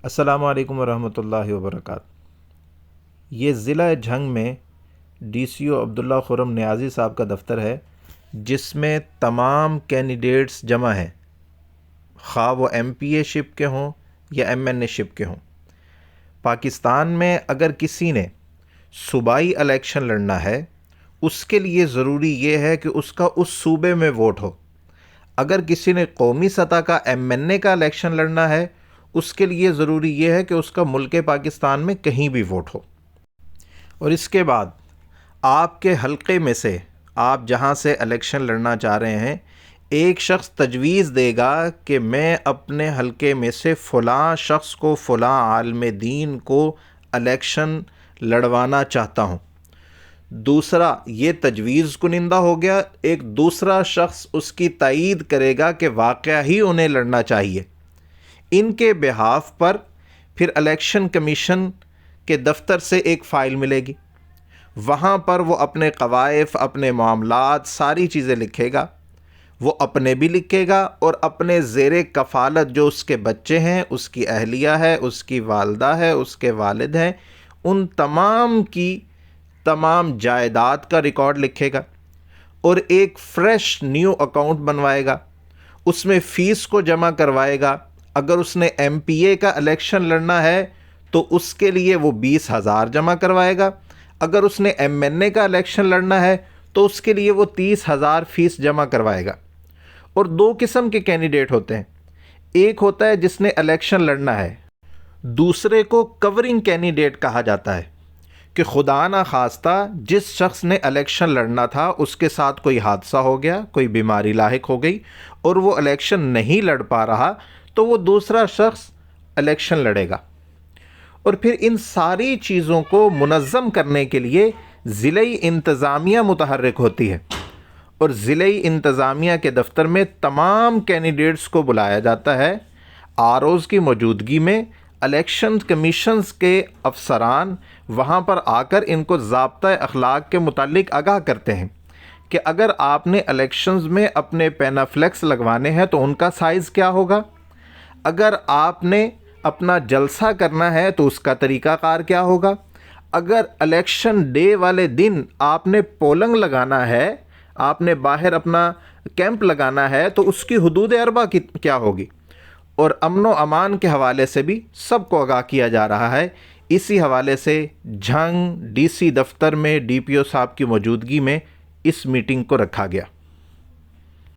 السلام علیکم ورحمۃ اللہ وبرکاتہ۔ یہ ضلع جھنگ میں ڈی سی او عبداللہ خرم نیازی صاحب کا دفتر ہے، جس میں تمام کینڈیڈیٹس جمع ہیں، خواہ وہ ایم پی اے شپ کے ہوں یا ایم این اے شپ کے ہوں۔ پاکستان میں اگر کسی نے صوبائی الیکشن لڑنا ہے، اس کے لیے ضروری یہ ہے کہ اس کا اس صوبے میں ووٹ ہو۔ اگر کسی نے قومی سطح کا ایم این اے کا الیکشن لڑنا ہے، اس کے لیے ضروری یہ ہے کہ اس کا ملک پاکستان میں کہیں بھی ووٹ ہو۔ اور اس کے بعد آپ کے حلقے میں سے، آپ جہاں سے الیکشن لڑنا چاہ رہے ہیں، ایک شخص تجویز دے گا کہ میں اپنے حلقے میں سے فلاں شخص کو، فلاں عالم دین کو الیکشن لڑوانا چاہتا ہوں۔ دوسرا یہ تجویز کنندہ ہو گیا، ایک دوسرا شخص اس کی تائید کرے گا کہ واقعہ ہی انہیں لڑنا چاہیے۔ ان کے بہاف پر پھر الیکشن کمیشن کے دفتر سے ایک فائل ملے گی، وہاں پر وہ اپنے قوائف، اپنے معاملات، ساری چیزیں لکھے گا۔ وہ اپنے بھی لکھے گا اور اپنے زیر کفالت جو اس کے بچے ہیں، اس کی اہلیہ ہے، اس کی والدہ ہے، اس کے والد ہیں، ان تمام کی تمام جائیداد کا ریکارڈ لکھے گا اور ایک فریش نیو اکاؤنٹ بنوائے گا۔ اس میں فیس کو جمع کروائے گا۔ اگر اس نے ایم پی اے کا الیکشن لڑنا ہے تو اس کے لیے وہ 20,000 جمع کروائے گا۔ اگر اس نے ایم این اے کا الیکشن لڑنا ہے تو اس کے لیے وہ 30,000 فیس جمع کروائے گا۔ اور دو قسم کے کینڈیڈیٹ ہوتے ہیں، ایک ہوتا ہے جس نے الیکشن لڑنا ہے، دوسرے کو کورنگ کینڈیڈیٹ کہا جاتا ہے کہ خدا نہ خواستہ جس شخص نے الیکشن لڑنا تھا اس کے ساتھ کوئی حادثہ ہو گیا، کوئی بیماری لاحق ہو گئی اور وہ الیکشن نہیں لڑ پا رہا، تو وہ دوسرا شخص الیکشن لڑے گا۔ اور پھر ان ساری چیزوں کو منظم کرنے کے لیے ضلعی انتظامیہ متحرک ہوتی ہے، اور ضلعی انتظامیہ کے دفتر میں تمام کینڈیڈیٹس کو بلایا جاتا ہے۔ آر اوز کی موجودگی میں الیکشن کمیشنز کے افسران وہاں پر آ کر ان کو ضابطۂ اخلاق کے متعلق آگاہ کرتے ہیں کہ اگر آپ نے الیکشنز میں اپنے پینافلیکس لگوانے ہیں تو ان کا سائز کیا ہوگا، اگر آپ نے اپنا جلسہ کرنا ہے تو اس کا طریقہ کار کیا ہوگا، اگر الیکشن ڈے والے دن آپ نے پولنگ لگانا ہے، آپ نے باہر اپنا کیمپ لگانا ہے تو اس کی حدود اربع کیا ہوگی، اور امن و امان کے حوالے سے بھی سب کو آگاہ کیا جا رہا ہے۔ اسی حوالے سے جھنگ ڈی سی دفتر میں ڈی پی او صاحب کی موجودگی میں اس میٹنگ کو رکھا گیا۔